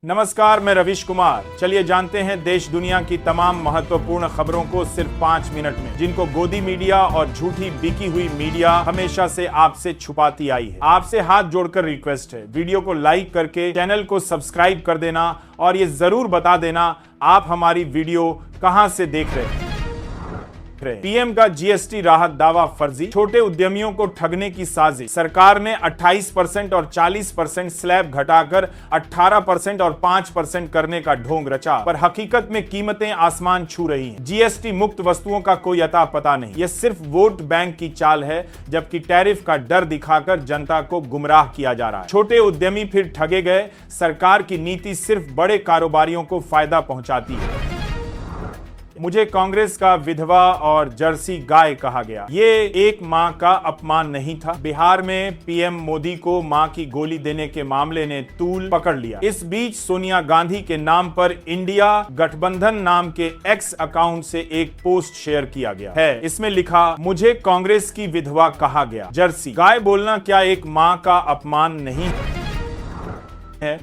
नमस्कार, मैं रविश कुमार। चलिए जानते हैं देश दुनिया की तमाम महत्वपूर्ण खबरों को सिर्फ 5 मिनट में, जिनको गोदी मीडिया और झूठी बिकी हुई मीडिया हमेशा से आपसे छुपाती आई है। आपसे हाथ जोड़कर रिक्वेस्ट है, वीडियो को लाइक करके चैनल को सब्सक्राइब कर देना और ये जरूर बता देना आप हमारी वीडियो कहां से देख रहे हैं। पीएम का जीएसटी राहत दावा फर्जी, छोटे उद्यमियों को ठगने की साजिश। सरकार ने 28% और 40% स्लैब घटाकर 18% और 5% करने का ढोंग रचा, पर हकीकत में कीमतें आसमान छू रही हैं। जीएसटी मुक्त वस्तुओं का कोई अता पता नहीं। यह सिर्फ वोट बैंक की चाल है, जबकि टैरिफ का डर दिखाकर जनता को गुमराह किया जा रहा है। छोटे उद्यमी फिर ठगे गए। सरकार की नीति सिर्फ बड़े कारोबारियों को फायदा पहुंचाती है। मुझे कांग्रेस का विधवा और जर्सी गाय कहा गया। ये एक मां का अपमान नहीं था। बिहार में पीएम मोदी को मां की गोली देने के मामले ने तूल पकड़ लिया। इस बीच सोनिया गांधी के नाम पर इंडिया गठबंधन नाम के एक्स अकाउंट से एक पोस्ट शेयर किया गया है। इसमें लिखा, मुझे कांग्रेस की विधवा कहा गया। जर्सी गाय बोलना क्या एक मां का अपमान नहीं है?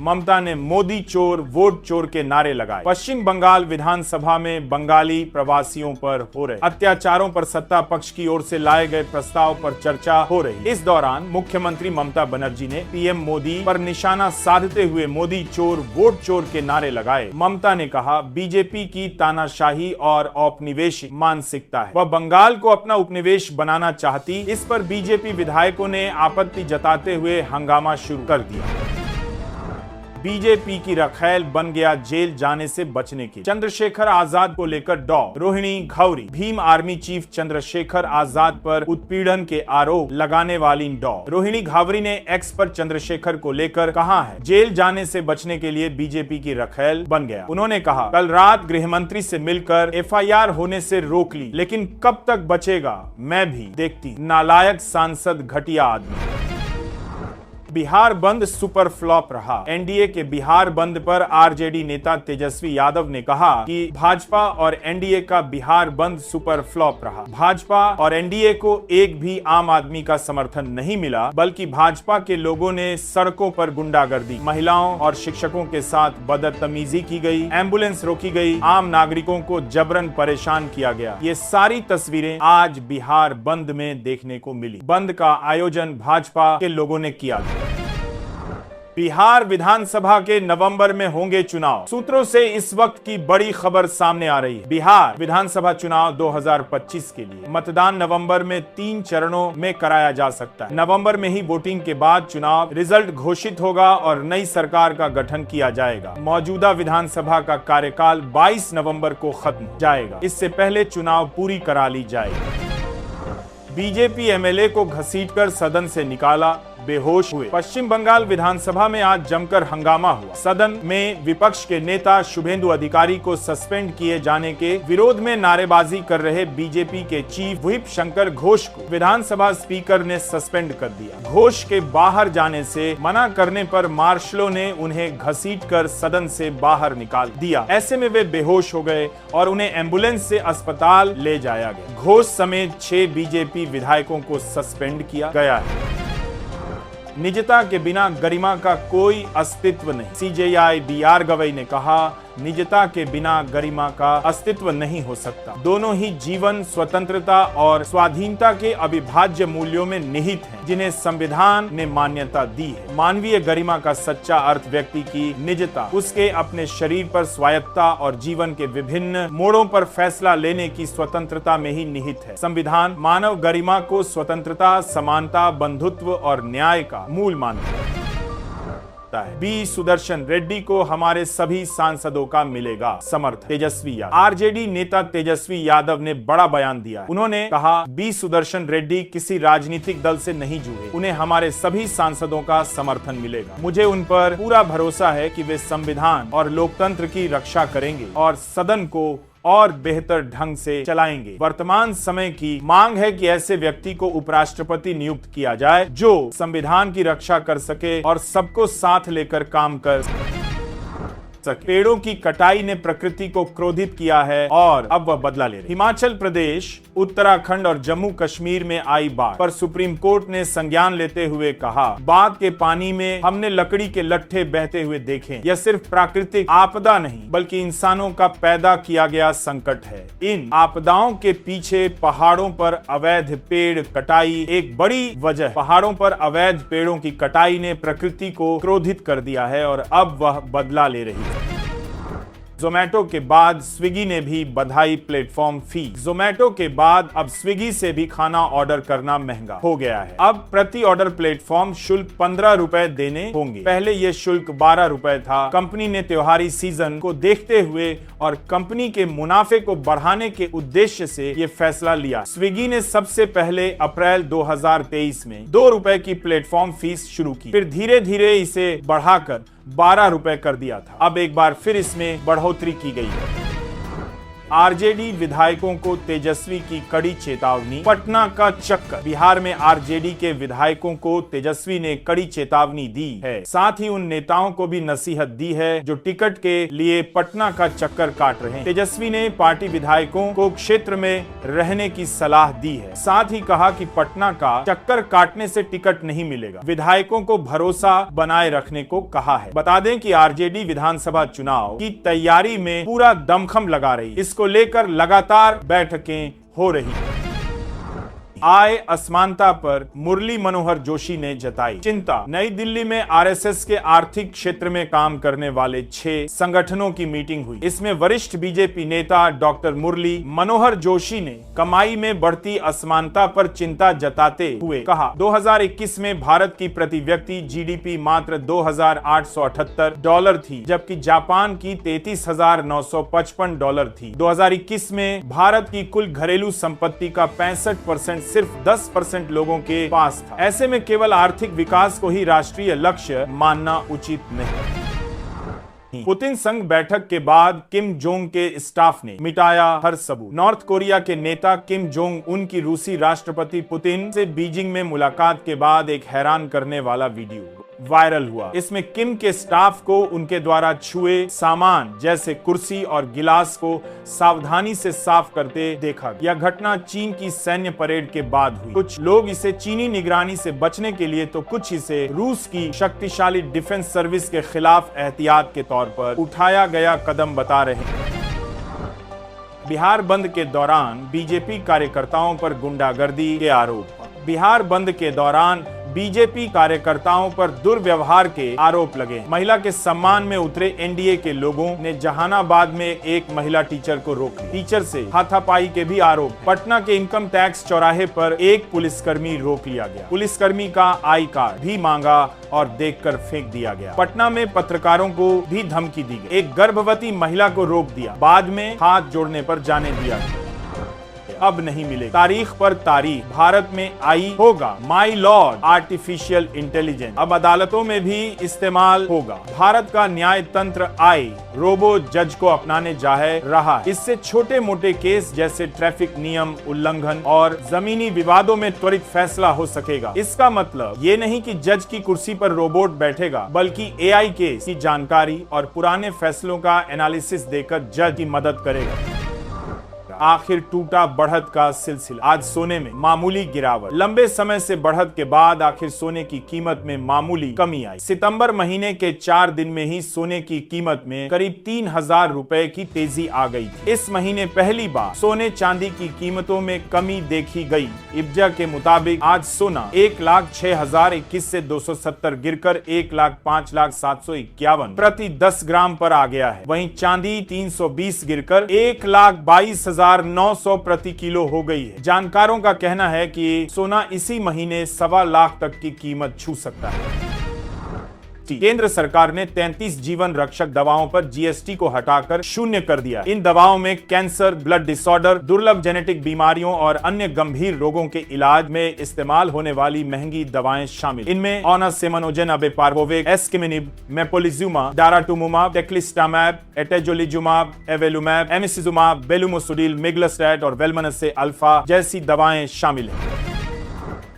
ममता ने मोदी चोर वोट चोर के नारे लगाए। पश्चिम बंगाल विधानसभा में बंगाली प्रवासियों पर हो रहे अत्याचारों पर सत्ता पक्ष की ओर से लाए गए प्रस्ताव पर चर्चा हो रही। इस दौरान मुख्यमंत्री ममता बनर्जी ने पीएम मोदी पर निशाना साधते हुए मोदी चोर वोट चोर के नारे लगाए। ममता ने कहा, बीजेपी की तानाशाही और औपनिवेशिक मानसिकता है। वह बंगाल को अपना उपनिवेश बनाना चाहती। इस पर बीजेपी विधायकों ने आपत्ति जताते हुए हंगामा शुरू कर दिया। बीजेपी की रखैल बन गया जेल जाने से बचने की। चंद्रशेखर आजाद को लेकर डॉ रोहिणी घावरी। भीम आर्मी चीफ चंद्रशेखर आजाद पर उत्पीड़न के आरोप लगाने वाली डॉ रोहिणी घावरी ने एक्स पर चंद्रशेखर को लेकर कहा है, जेल जाने से बचने के लिए बीजेपी की रखैल बन गया। उन्होंने कहा, कल रात गृहमंत्री से मिलकर एफआईआर होने से रोक ली, लेकिन कब तक बचेगा मैं भी देखती। नालायक सांसद, घटिया आदमी। बिहार बंद सुपर फ्लॉप रहा। एनडीए के बिहार बंद पर आरजेडी नेता तेजस्वी यादव ने कहा कि भाजपा और एनडीए का बिहार बंद सुपर फ्लॉप रहा। भाजपा और एनडीए को एक भी आम आदमी का समर्थन नहीं मिला, बल्कि भाजपा के लोगों ने सड़कों पर गुंडागर्दी, महिलाओं और शिक्षकों के साथ बदतमीजी की गई, एम्बुलेंस रोकी गई, आम नागरिकों को जबरन परेशान किया गया। ये सारी तस्वीरें आज बिहार बंद में देखने को मिली। बंद का आयोजन भाजपा के लोगों ने किया। बिहार विधानसभा के नवंबर में होंगे चुनाव। सूत्रों से इस वक्त की बड़ी खबर सामने आ रही है। बिहार विधानसभा चुनाव 2025 के लिए मतदान नवंबर में 3 चरणों में कराया जा सकता है। नवंबर में ही वोटिंग के बाद चुनाव रिजल्ट घोषित होगा और नई सरकार का गठन किया जाएगा। मौजूदा विधानसभा का कार्यकाल 22 नवंबर को खत्म हो जाएगा। इससे पहले चुनाव पूरी करा ली जाएगी। बीजेपी एमएलए को घसीटकर सदन से निकाला, बेहोश हुए। पश्चिम बंगाल विधानसभा में आज जमकर हंगामा हुआ। सदन में विपक्ष के नेता शुभेंदु अधिकारी को सस्पेंड किए जाने के विरोध में नारेबाजी कर रहे बीजेपी के चीफ व्हिप शंकर घोष को विधानसभा स्पीकर ने सस्पेंड कर दिया। घोष के बाहर जाने से मना करने पर मार्शलों ने उन्हें घसीटकर सदन से बाहर निकाल दिया। ऐसे में वे बेहोश हो गए और उन्हें एम्बुलेंस से अस्पताल ले जाया गया। घोष समेत 6 बीजेपी विधायकों को सस्पेंड किया गया है। निजता के बिना गरिमा का कोई अस्तित्व नहीं। सीजेआई बीआर गवई ने कहा, निजता के बिना गरिमा का अस्तित्व नहीं हो सकता। दोनों ही जीवन, स्वतंत्रता और स्वाधीनता के अविभाज्य मूल्यों में निहित हैं, जिन्हें संविधान ने मान्यता दी है। मानवीय गरिमा का सच्चा अर्थ व्यक्ति की निजता, उसके अपने शरीर पर स्वायत्तता और जीवन के विभिन्न मोड़ों पर फैसला लेने की स्वतंत्रता में ही निहित है। संविधान मानव गरिमा को स्वतंत्रता, समानता, बंधुत्व और न्याय का मूल मानता है। बी सुदर्शन रेड्डी को हमारे सभी सांसदों का मिलेगा समर्थन। तेजस्वी यादव। आरजेडी नेता तेजस्वी यादव ने बड़ा बयान दिया है। उन्होंने कहा, बी सुदर्शन रेड्डी किसी राजनीतिक दल से नहीं जुड़े, उन्हें हमारे सभी सांसदों का समर्थन मिलेगा। मुझे उन पर पूरा भरोसा है कि वे संविधान और लोकतंत्र की रक्षा करेंगे और सदन को और बेहतर ढंग से चलाएंगे। वर्तमान समय की मांग है कि ऐसे व्यक्ति को उपराष्ट्रपति नियुक्त किया जाए जो संविधान की रक्षा कर सके और सबको साथ लेकर काम कर। सके। पेड़ों की कटाई ने प्रकृति को क्रोधित किया है और अब वह बदला ले रही। हिमाचल प्रदेश, उत्तराखंड और जम्मू कश्मीर में आई बाढ़ पर सुप्रीम कोर्ट ने संज्ञान लेते हुए कहा, बाढ़ के पानी में हमने लकड़ी के लट्ठे बहते हुए देखे। यह सिर्फ प्राकृतिक आपदा नहीं बल्कि इंसानों का पैदा किया गया संकट है। इन आपदाओं के पीछे पहाड़ों पर अवैध पेड़ कटाई एक बड़ी वजह। पहाड़ों पर अवैध पेड़ों की कटाई ने प्रकृति को क्रोधित कर दिया है और अब वह बदला ले रही है। जोमैटो के बाद स्विगी ने भी बढ़ाई प्लेटफॉर्म फी। जोमैटो के बाद अब स्विगी से भी खाना ऑर्डर करना महंगा हो गया है। अब प्रति ऑर्डर प्लेटफॉर्म शुल्क 15 रुपए देने होंगे। पहले यह शुल्क 12 रुपए था। कंपनी ने त्योहारी सीजन को देखते हुए और कंपनी के मुनाफे को बढ़ाने के उद्देश्य से यह फैसला लिया। स्विगी ने सबसे पहले अप्रैल 2023 में 2 रुपए की प्लेटफॉर्म फीस शुरू की, फिर धीरे धीरे इसे बढ़ाकर 12 रुपए कर दिया था। अब एक बार फिर इसमें बढ़ोतरी की गई है। आरजेडी विधायकों को तेजस्वी की कड़ी चेतावनी। पटना का चक्कर। बिहार में आरजेडी के विधायकों को तेजस्वी ने कड़ी चेतावनी दी है। साथ ही उन नेताओं को भी नसीहत दी है जो टिकट के लिए पटना का चक्कर काट रहे हैं। तेजस्वी ने पार्टी विधायकों को क्षेत्र में रहने की सलाह दी है। साथ ही कहा कि पटना का चक्कर काटने से टिकट नहीं मिलेगा। विधायकों को भरोसा बनाए रखने को कहा है। बता दें कि आरजेडी विधानसभा चुनाव की तैयारी में पूरा दमखम लगा रही है। को लेकर लगातार बैठकें हो रही हैं। आय असमानता पर मुरली मनोहर जोशी ने जताई चिंता। नई दिल्ली में आरएसएस के आर्थिक क्षेत्र में काम करने वाले 6 संगठनों की मीटिंग हुई। इसमें वरिष्ठ बीजेपी नेता डॉक्टर मुरली मनोहर जोशी ने कमाई में बढ़ती असमानता पर चिंता जताते हुए कहा, 2021 में भारत की प्रति व्यक्ति जीडीपी मात्र $2,878 थी, जबकि जापान की $33,955 थी। 2021 में भारत की कुल घरेलू संपत्ति का 65% सिर्फ 10% लोगों के पास था। ऐसे में केवल आर्थिक विकास को ही राष्ट्रीय लक्ष्य मानना उचित नहीं। पुतिन संग बैठक के बाद किम जोंग के स्टाफ ने मिटाया हर सबूत। नॉर्थ कोरिया के नेता किम जोंग उन की रूसी राष्ट्रपति पुतिन से बीजिंग में मुलाकात के बाद एक हैरान करने वाला वीडियो वायरल हुआ। इसमें किम के स्टाफ को उनके द्वारा छुए सामान जैसे कुर्सी और गिलास को सावधानी से साफ करते देखा। यह घटना चीन की सैन्य परेड के बाद हुई। कुछ लोग इसे चीनी निगरानी से बचने के लिए तो कुछ इसे रूस की शक्तिशाली डिफेंस सर्विस के खिलाफ एहतियात के तौर पर उठाया गया कदम बता रहे हैं। बिहार बंद के दौरान बीजेपी कार्यकर्ताओं पर गुंडागर्दी के आरोप। बिहार बंद के दौरान बीजेपी कार्यकर्ताओं पर दुर्व्यवहार के आरोप लगे। महिला के सम्मान में उतरे एनडीए के लोगों ने जहानाबाद में एक महिला टीचर को रोक लिया। टीचर से हाथापाई के भी आरोप। पटना के इनकम टैक्स चौराहे पर एक पुलिसकर्मी रोक लिया गया। पुलिसकर्मी का आई कार्ड भी मांगा और देखकर फेंक दिया गया। पटना में पत्रकारों को भी धमकी दी गई। एक गर्भवती महिला को रोक दिया, बाद में हाथ जोड़ने पर जाने दिया गया। अब नहीं मिले। तारीख पर तारीख भारत में आई होगा माई लॉर्ड आर्टिफिशियल इंटेलिजेंस। अब अदालतों में भी इस्तेमाल होगा। भारत का न्याय तंत्र आई रोबो जज को अपनाने जा रहा है। इससे छोटे मोटे केस जैसे ट्रैफिक नियम उल्लंघन और जमीनी विवादों में त्वरित फैसला हो सकेगा। इसका मतलब ये नहीं कि जज की कुर्सी पर रोबोट बैठेगा, बल्कि एआई केस की जानकारी और पुराने फैसलों का एनालिसिस देकर जज की मदद करेगा। आखिर टूटा बढ़त का सिलसिला। आज सोने में मामूली गिरावट। लंबे समय से बढ़त के बाद आखिर सोने की कीमत में मामूली कमी आई। सितंबर महीने के 4 दिन में ही सोने की कीमत में करीब 3,000 रुपए की तेजी आ गई थी। इस महीने पहली बार सोने चांदी की कीमतों में कमी देखी गई। इब्जा के मुताबिक आज सोना 1,06,021 से 270 गिरकर 1,05,751 प्रति 10 ग्राम पर आ गया है। वहीं चांदी 320 गिरकर 1,22,900 प्रति किलो हो गई है। जानकारों का कहना है कि सोना इसी महीने 1.25 लाख तक की कीमत छू सकता है। केंद्र सरकार ने 33 जीवन रक्षक दवाओं पर जीएसटी को हटाकर शून्य कर दिया। इन दवाओं में कैंसर, ब्लड डिसऑर्डर, दुर्लभ जेनेटिक बीमारियों और अन्य गंभीर रोगों के इलाज में इस्तेमाल होने वाली महंगी दवाएं शामिल। इनमें ऑनासेमनोजेन अबेपारवोविक, एस्केमिनिब, मेपोलिजुमाब, डाराटुमुमाब, टेक्लिस्टामैब, एटेजोलिजुमाब, एवेलुमैब, एमिसिजुमाब, बेलुमोसुडिल, मिग्लस्टैट और वेलमनसे अल्फा जैसी दवाएं शामिल हैं।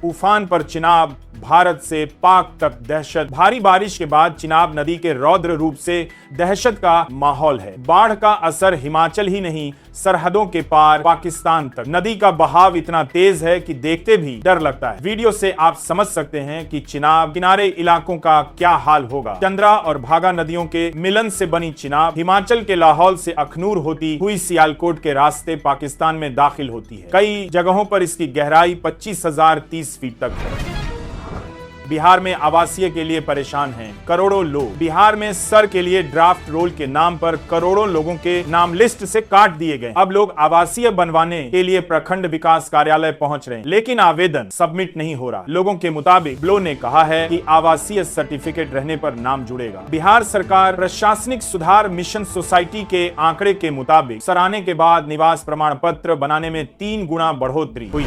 उफान पर चिनाब, भारत से पाक तक दहशत। भारी बारिश के बाद चिनाब नदी के रौद्र रूप से दहशत का माहौल है। बाढ़ का असर हिमाचल ही नहीं, सरहदों के पार पाकिस्तान तक। नदी का बहाव इतना तेज है कि देखते भी डर लगता है। वीडियो से आप समझ सकते हैं कि चिनाब किनारे इलाकों का क्या हाल होगा। चंद्रा और भागा नदियों के मिलन से बनी चिनाब हिमाचल के लाहौल से अखनूर होती हुई सियालकोट के रास्ते पाकिस्तान में दाखिल होती है। कई जगहों पर इसकी गहराई 25,030 फीट तक है। बिहार में आवासीय के लिए परेशान हैं करोड़ों लोग। बिहार में सर के लिए ड्राफ्ट रोल के नाम पर करोड़ों लोगों के नाम लिस्ट से काट दिए गए। अब लोग आवासीय बनवाने के लिए प्रखंड विकास कार्यालय पहुंच रहे हैं, लेकिन आवेदन सबमिट नहीं हो रहा। लोगों के मुताबिक ब्लो ने कहा है कि आवासीय सर्टिफिकेट रहने पर नाम जुड़ेगा। बिहार सरकार प्रशासनिक सुधार मिशन सोसाइटी के आंकड़े के मुताबिक सराहने के बाद निवास प्रमाण पत्र बनाने में 3 गुना बढ़ोतरी हुई।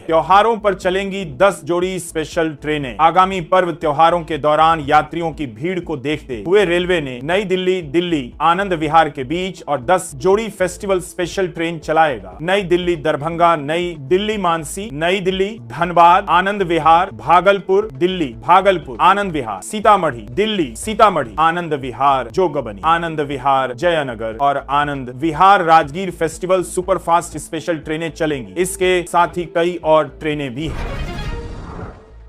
त्योहारों पर चलेंगी 10 जोड़ी स्पेशल ट्रेनें। आगामी पर्व त्योहारों के दौरान यात्रियों की भीड़ को देखते हुए रेलवे ने नई दिल्ली दिल्ली आनंद विहार के बीच और 10 जोड़ी फेस्टिवल स्पेशल ट्रेन चलाएगा। नई दिल्ली दरभंगा, नई दिल्ली मानसी, नई दिल्ली धनबाद, आनंद विहार, भागलपुर दिल्ली, भागलपुर आनंद विहार, सीतामढ़ी दिल्ली, सीतामढ़ी आनंद विहार, जोगबनी आनंद विहार, जयनगर और Anand Vihar Rajgir festival superfast special ट्रेनें चलेंगी। इसके साथ ही कई और ट्रेनें भी हैं।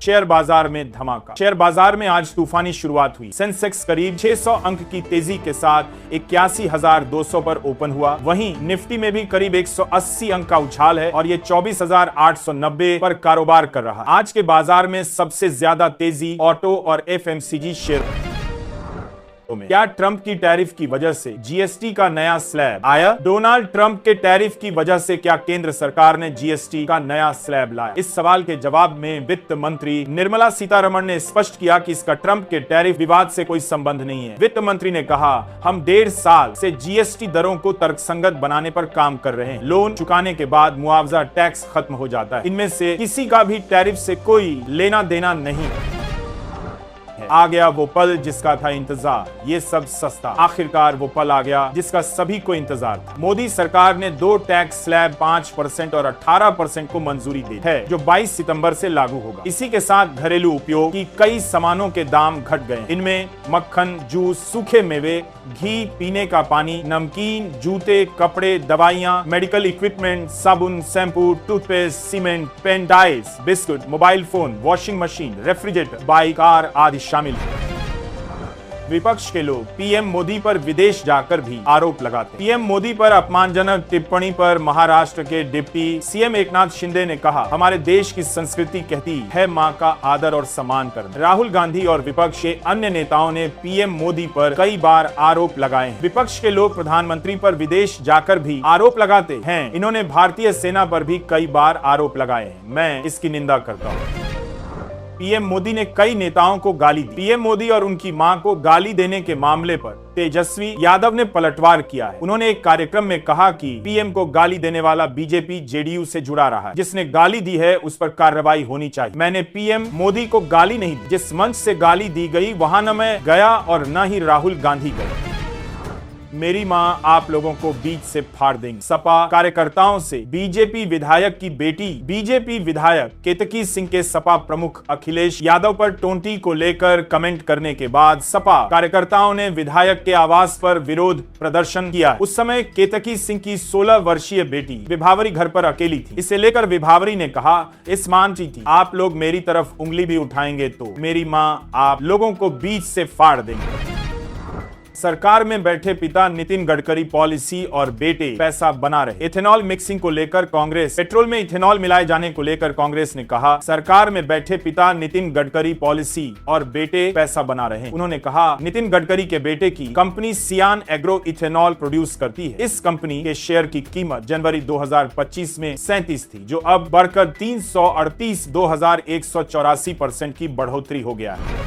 शेयर बाजार में धमाका। शेयर बाजार में आज तूफानी शुरुआत हुई। सेंसेक्स करीब 600 अंक की तेजी के साथ 81,200 पर ओपन हुआ। वहीं निफ्टी में भी करीब 180 अंक का उछाल है और ये 24,890 पर कारोबार कर रहा। आज के बाजार में सबसे ज्यादा तेजी ऑटो और एफएमसीजी शेयर में। क्या ट्रंप की टैरिफ की वजह से जीएसटी का नया स्लैब आया? डोनाल्ड ट्रंप के टैरिफ की वजह से क्या केंद्र सरकार ने जीएसटी का नया स्लैब लाया? इस सवाल के जवाब में वित्त मंत्री निर्मला सीतारमण ने स्पष्ट किया कि इसका ट्रंप के टैरिफ विवाद से कोई संबंध नहीं है। वित्त मंत्री ने कहा, हम 1.5 साल से जीएसटी दरों को तर्कसंगत बनाने पर काम कर रहे हैं। लोन चुकाने के बाद मुआवजा टैक्स खत्म हो जाता है। इनमें से किसी का भी टैरिफ से कोई लेना देना नहीं। आ गया वो पल जिसका था इंतजार। ये सब सस्ता। आखिरकार वो पल आ गया जिसका सभी को इंतजार था। मोदी सरकार ने 2 टैक्स स्लैब 5% और 18% को मंजूरी दी है, जो 22 सितंबर से लागू होगा। इसी के साथ घरेलू उपयोग की कई सामानों के दाम घट गए। इनमें मक्खन, जूस, सूखे मेवे, घी, पीने का पानी, नमकीन, जूते, कपड़े, दवाइयाँ, मेडिकल इक्विपमेंट, साबुन, shampoo, toothpaste, cement, pen, dice, biscuit, mobile phone, washing machine, refrigerator, bike, car आदि शामिल है। विपक्ष के लोग पीएम मोदी पर विदेश जाकर भी आरोप लगाते। पीएम मोदी पर अपमानजनक टिप्पणी पर महाराष्ट्र के डिप्टी सीएम एकनाथ शिंदे ने कहा, हमारे देश की संस्कृति कहती है मां का आदर और सम्मान करना। राहुल गांधी और विपक्ष के अन्य नेताओं ने पीएम मोदी पर कई बार आरोप लगाए हैं। विपक्ष के लोग प्रधानमंत्री पर विदेश जाकर भी आरोप लगाते हैं। इन्होंने भारतीय सेना पर भी कई बार आरोप लगाए हैं। मैं इसकी निंदा करता हूँ। पीएम मोदी ने कई नेताओं को गाली दी। पीएम मोदी और उनकी मां को गाली देने के मामले पर तेजस्वी यादव ने पलटवार किया है। उन्होंने एक कार्यक्रम में कहा कि पीएम को गाली देने वाला बीजेपी जेडीयू से जुड़ा रहा है। जिसने गाली दी है उस पर कार्रवाई होनी चाहिए। मैंने पीएम मोदी को गाली नहीं दी। जिस मंच से गाली दी गई वहां न मैं गया और न ही राहुल गांधी गए। मेरी मां आप लोगों को बीच से फाड़ देंगी। सपा कार्यकर्ताओं से बीजेपी विधायक की बेटी बीजेपी विधायक केतकी सिंह के सपा प्रमुख अखिलेश यादव पर टोंटी को लेकर कमेंट करने के बाद सपा कार्यकर्ताओं ने विधायक के आवास पर विरोध प्रदर्शन किया। उस समय केतकी सिंह की 16 वर्षीय बेटी विभावरी घर पर अकेली थी। इसे लेकर विभावरी ने कहा, इस मानती थी आप लोग मेरी तरफ उंगली भी उठाएंगे तो मेरी मां आप लोगों को बीच से फाड़ देंगे। सरकार में बैठे पिता नितिन गडकरी पॉलिसी और बेटे पैसा बना रहे। इथेनॉल मिक्सिंग को लेकर कांग्रेस, पेट्रोल में इथेनॉल मिलाए जाने को लेकर कांग्रेस ने कहा, सरकार में बैठे पिता नितिन गडकरी पॉलिसी और बेटे पैसा बना रहे हैं। उन्होंने कहा, नितिन गडकरी के बेटे की कंपनी सियान एग्रो इथेनॉल प्रोड्यूस करती है। इस कंपनी के शेयर की कीमत जनवरी 2025 में 37 थी, जो अब बढ़कर 338 2184% की बढ़ोतरी हो गया है।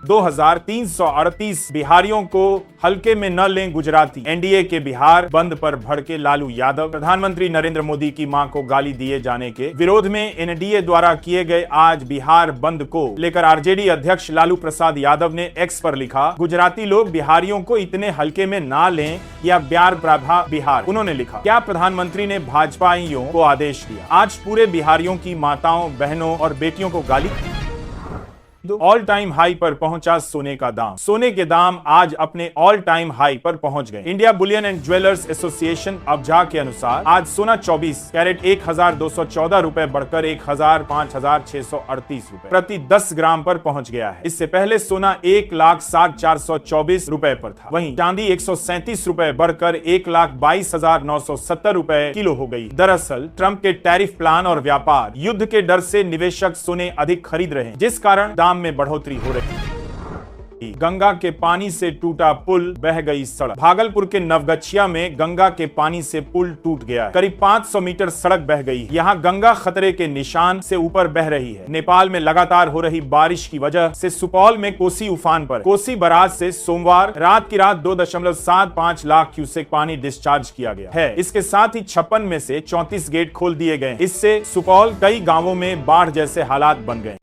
2338 बिहारियों को हल्के में न लें गुजराती। एनडीए के बिहार बंद पर भड़के लालू यादव। प्रधानमंत्री नरेंद्र मोदी की मां को गाली दिए जाने के विरोध में एनडीए द्वारा किए गए आज बिहार बंद को लेकर आरजेडी अध्यक्ष लालू प्रसाद यादव ने एक्स पर लिखा, गुजराती लोग बिहारियों को इतने हल्के में ना लें या प्यार प्रभा बिहार। उन्होंने लिखा, क्या प्रधानमंत्री ने भाजपाइयों को आदेश दिया? आज पूरे बिहारियों की माताओं, बहनों और बेटियों को गाली। ऑल टाइम हाई पर पहुंचा सोने का दाम। सोने के दाम आज अपने ऑल टाइम हाई पर पहुंच गए। India bullion and jewellers association IBJA के अनुसार आज सोना 24 कैरेट 1214 रुपए बढ़कर 5,638 रुपए प्रति 10 ग्राम पर पहुंच गया है। इससे पहले सोना 1,07,424 रुपए पर था। वहीं चांदी 137 रुपए बढ़कर 1,22,970 रुपए किलो हो गई। दरअसल ट्रंप के टैरिफ प्लान और व्यापार युद्ध के डर से निवेशक सोने अधिक खरीद रहे हैं, जिस कारण दाम में बढ़ोतरी हो रही है। गंगा के पानी से टूटा पुल, बह गई सड़क। भागलपुर के नवगछिया में गंगा के पानी से पुल टूट गया है। करीब 500 मीटर सड़क बह गई। यहाँ गंगा खतरे के निशान से ऊपर बह रही है। नेपाल में लगातार हो रही बारिश की वजह से सुपौल में कोसी उफान पर। कोसी बराज से सोमवार रात की 2.75 लाख क्यूसेक पानी डिस्चार्ज किया गया है। इसके साथ ही 56 में से 34 गेट खोल दिए गए। इससे सुपौल कई गांवों में बाढ़ जैसे हालात बन गए।